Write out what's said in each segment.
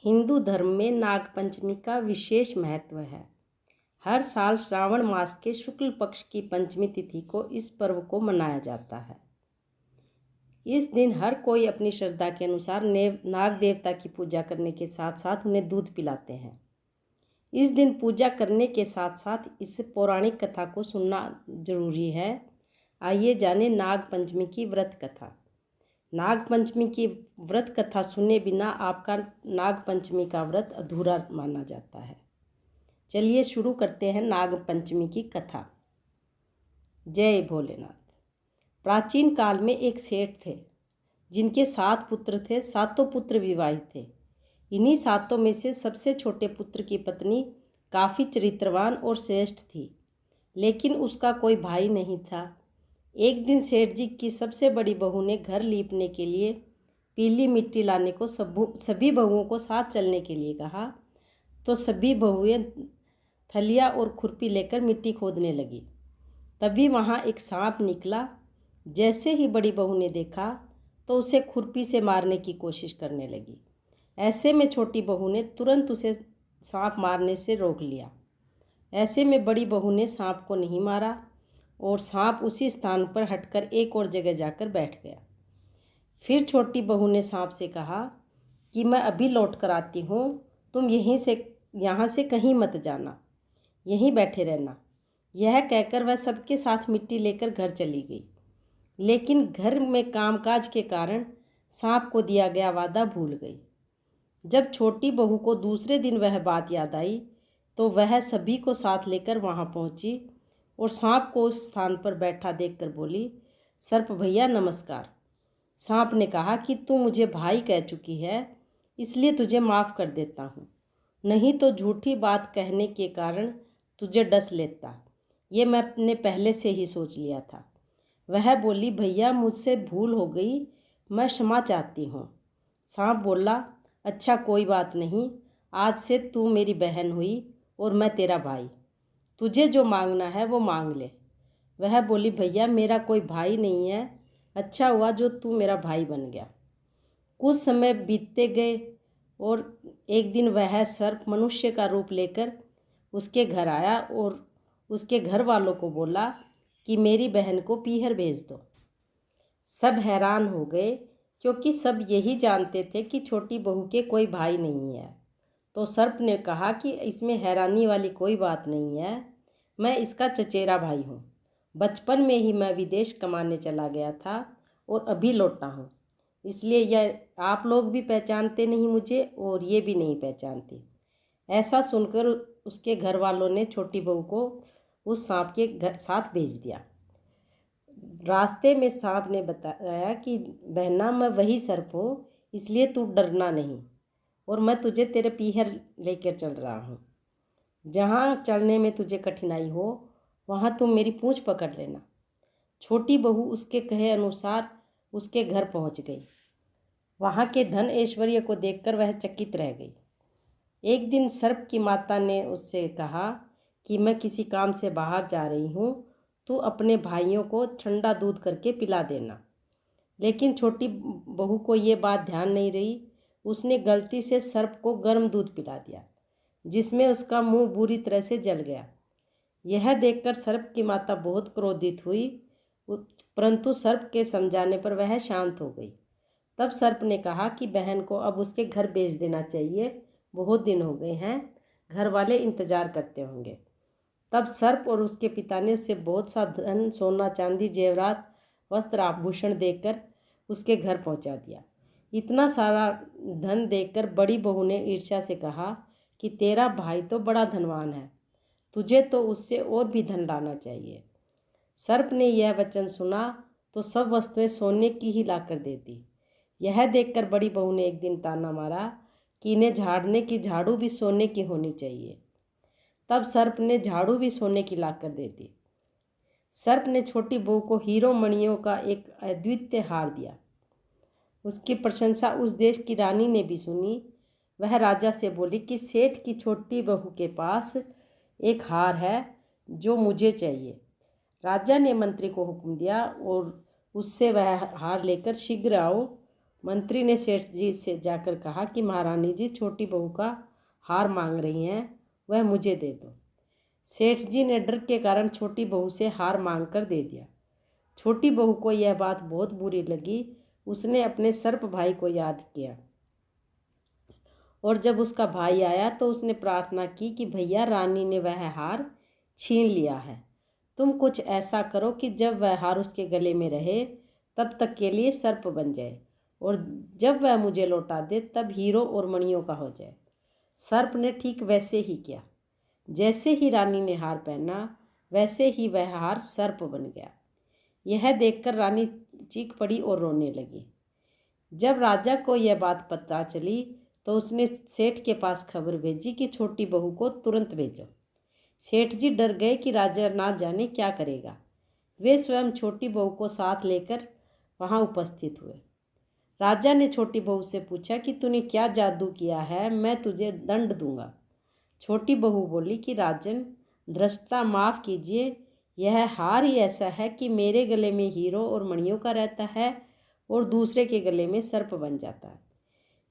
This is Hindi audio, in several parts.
हिंदू धर्म में नागपंचमी का विशेष महत्व है। हर साल श्रावण मास के शुक्ल पक्ष की पंचमी तिथि को इस पर्व को मनाया जाता है। इस दिन हर कोई अपनी श्रद्धा के अनुसार नाग देवता की पूजा करने के साथ साथ उन्हें दूध पिलाते हैं। इस दिन पूजा करने के साथ साथ इस पौराणिक कथा को सुनना जरूरी है। आइए जानें नाग पंचमी की व्रत कथा। नाग पंचमी की व्रत कथा सुने बिना आपका नाग पंचमी का व्रत अधूरा माना जाता है। चलिए शुरू करते हैं नाग पंचमी की कथा। जय भोलेनाथ। प्राचीन काल में एक सेठ थे जिनके 7 पुत्र थे। 7 पुत्र विवाहित थे। इन्हीं 7 में से सबसे छोटे पुत्र की पत्नी काफ़ी चरित्रवान और श्रेष्ठ थी, लेकिन उसका कोई भाई नहीं था। एक दिन सेठ जी की सबसे बड़ी बहू ने घर लीपने के लिए पीली मिट्टी लाने को सभी बहुओं को साथ चलने के लिए कहा, तो सभी बहुएं थलिया और खुरपी लेकर मिट्टी खोदने लगी। तभी वहाँ एक सांप निकला। जैसे ही बड़ी बहू ने देखा तो उसे खुरपी से मारने की कोशिश करने लगी। ऐसे में छोटी बहू ने तुरंत उसे सांप मारने से रोक लिया। ऐसे में बड़ी बहू ने सांप को नहीं मारा और सांप उसी स्थान पर हटकर एक और जगह जाकर बैठ गया। फिर छोटी बहू ने सांप से कहा कि मैं अभी लौट कर आती हूँ, तुम यहाँ से कहीं मत जाना, यहीं बैठे रहना। यह कहकर वह सबके साथ मिट्टी लेकर घर चली गई, लेकिन घर में कामकाज के कारण सांप को दिया गया वादा भूल गई। जब छोटी बहू को दूसरे दिन वह बात याद आई तो वह सभी को साथ लेकर वहाँ पहुँची और सांप को उस स्थान पर बैठा देखकर बोली, सर्प भैया नमस्कार। सांप ने कहा कि तू मुझे भाई कह चुकी है, इसलिए तुझे माफ़ कर देता हूँ, नहीं तो झूठी बात कहने के कारण तुझे डस लेता। ये मैंने पहले से ही सोच लिया था। वह बोली, भैया मुझसे भूल हो गई, मैं क्षमा चाहती हूँ। सांप बोला, अच्छा कोई बात नहीं, आज से तू मेरी बहन हुई और मैं तेरा भाई, तुझे जो मांगना है वो मांग ले। वह बोली, भैया मेरा कोई भाई नहीं है, अच्छा हुआ जो तू मेरा भाई बन गया। कुछ समय बीतते गए और एक दिन वह सर्प मनुष्य का रूप लेकर उसके घर आया और उसके घर वालों को बोला कि मेरी बहन को पीहर भेज दो। सब हैरान हो गए क्योंकि सब यही जानते थे कि छोटी बहू के कोई भाई नहीं है। तो सर्प ने कहा कि इसमें हैरानी वाली कोई बात नहीं है, मैं इसका चचेरा भाई हूँ। बचपन में ही मैं विदेश कमाने चला गया था और अभी लौटा हूँ, इसलिए यह आप लोग भी पहचानते नहीं मुझे और ये भी नहीं पहचानती। ऐसा सुनकर उसके घर वालों ने छोटी बहू को उस सांप के साथ भेज दिया। रास्ते में सांप ने बताया कि बहना मैं वही सर्प हूँ, इसलिए तू डरना नहीं और मैं तुझे तेरे पीहर लेकर चल रहा हूँ। जहाँ चलने में तुझे कठिनाई हो वहाँ तुम मेरी पूँछ पकड़ लेना। छोटी बहू उसके कहे अनुसार उसके घर पहुँच गई। वहाँ के धन ऐश्वर्य को देखकर वह चकित रह गई। एक दिन सर्प की माता ने उससे कहा कि मैं किसी काम से बाहर जा रही हूँ, तू अपने भाइयों को ठंडा दूध करके पिला देना। लेकिन छोटी बहू को ये बात ध्यान नहीं रही। उसने गलती से सर्प को गर्म दूध पिला दिया, जिसमें उसका मुंह बुरी तरह से जल गया। यह देखकर सर्प की माता बहुत क्रोधित हुई, परंतु सर्प के समझाने पर वह शांत हो गई। तब सर्प ने कहा कि बहन को अब उसके घर भेज देना चाहिए, बहुत दिन हो गए हैं, घर वाले इंतज़ार करते होंगे। तब सर्प और उसके पिता ने उसे बहुत सा धन, सोना चांदी, जेवरात, वस्त्र आभूषण देकर उसके घर पहुंचा दिया। इतना सारा धन देखकर बड़ी बहू ने ईर्ष्या से कहा कि तेरा भाई तो बड़ा धनवान है, तुझे तो उससे और भी धन लाना चाहिए। सर्प ने यह वचन सुना तो सब वस्तुएं सोने की ही लाकर दे दी। यह देखकर बड़ी बहू ने एक दिन ताना मारा कि इन्हें झाड़ने की झाड़ू भी सोने की होनी चाहिए। तब सर्प ने झाड़ू भी सोने की लाकर दे दी। सर्प ने छोटी बहू को हीरो मणियों का एक अद्वितीय हार दिया। उसकी प्रशंसा उस देश की रानी ने भी सुनी। वह राजा से बोली कि सेठ की छोटी बहू के पास एक हार है जो मुझे चाहिए। राजा ने मंत्री को हुक्म दिया और उससे वह हार लेकर शीघ्र आओ मंत्री ने सेठ जी से जाकर कहा कि महारानी जी छोटी बहू का हार मांग रही हैं, वह मुझे दे दो। सेठ जी ने डर के कारण छोटी बहू से हार मांग कर दे दिया। छोटी बहू को यह बात बहुत बुरी लगी। उसने अपने सर्प भाई को याद किया और जब उसका भाई आया तो उसने प्रार्थना की कि भैया, रानी ने वह हार छीन लिया है, तुम कुछ ऐसा करो कि जब वह हार उसके गले में रहे तब तक के लिए सर्प बन जाए, और जब वह मुझे लौटा दे तब हीरो और मणियों का हो जाए। सर्प ने ठीक वैसे ही किया। जैसे ही रानी ने हार पहना वैसे ही वह हार सर्प बन गया। यह देखकर रानी चीख पड़ी और रोने लगी। जब राजा को यह बात पता चली तो उसने सेठ के पास खबर भेजी कि छोटी बहू को तुरंत भेजो। सेठ जी डर गए कि राजा ना जाने क्या करेगा। वे स्वयं छोटी बहू को साथ लेकर वहां उपस्थित हुए। राजा ने छोटी बहू से पूछा कि तूने क्या जादू किया है, मैं तुझे दंड दूंगा। छोटी बहू बोली कि राजन, धृष्टता माफ़ कीजिए, यह हार ही ऐसा है कि मेरे गले में हीरो और मणियों का रहता है और दूसरे के गले में सर्प बन जाता है।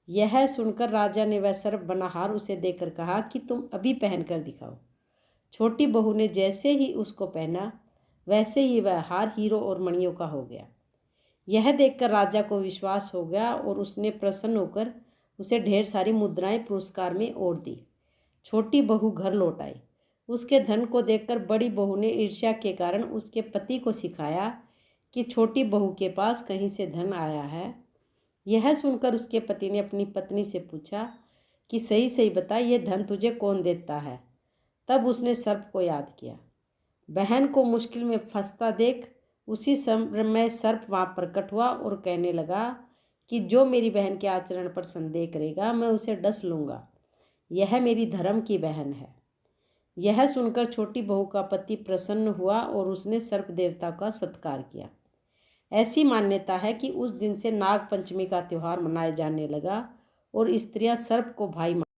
यह सुनकर राजा ने वह सर्प बना हार उसे देकर कहा कि तुम अभी पहन कर दिखाओ। छोटी बहू ने जैसे ही उसको पहना वैसे ही वह हार हीरो और मणियों का हो गया। यह देखकर राजा को विश्वास हो गया और उसने प्रसन्न होकर उसे ढेर सारी मुद्राएं पुरस्कार में और दी। छोटी बहू घर लौट आई। उसके धन को देखकर बड़ी बहू ने ईर्ष्या के कारण उसके पति को सिखाया कि छोटी बहू के पास कहीं से धन आया है। यह सुनकर उसके पति ने अपनी पत्नी से पूछा कि सही सही बता, यह धन तुझे कौन देता है। तब उसने सर्प को याद किया। बहन को मुश्किल में फंसता देख उसी समय सर्प वहाँ प्रकट हुआ और कहने लगा कि जो मेरी बहन के आचरण पर संदेह करेगा मैं उसे डस लूँगा। यह मेरी धर्म की बहन है। यह सुनकर छोटी बहू का पति प्रसन्न हुआ और उसने सर्प देवता का सत्कार किया। ऐसी मान्यता है कि उस दिन से नाग पंचमी का त्यौहार मनाया जाने लगा और स्त्रियां सर्प को भाई